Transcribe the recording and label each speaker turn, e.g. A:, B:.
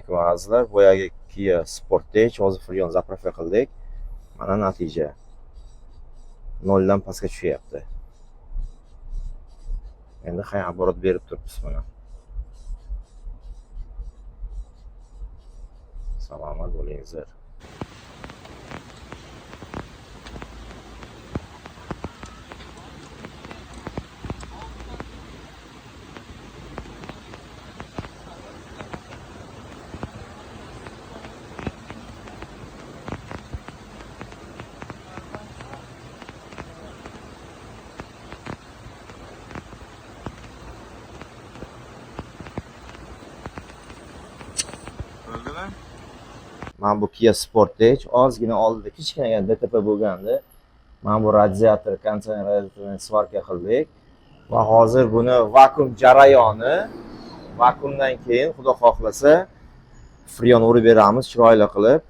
A: Azizlar, boyagi Kia Sportage hozir Freon zapravka qildik. Mana natija. 0 dan pastga tushyapti. Endi hay оборот berib turibmiz mana. Salomat bo'lingizlar. Mana bu Kia Sportage ozgina oldida kichkina DTP bo'lgandi. Mana bu radiator, konditsioner radiatorini svarka qildik va hozir buni vakuum jarayoni, vakuumdan keyin xudo xohlasa Freon urib beramiz chiroyli qilib.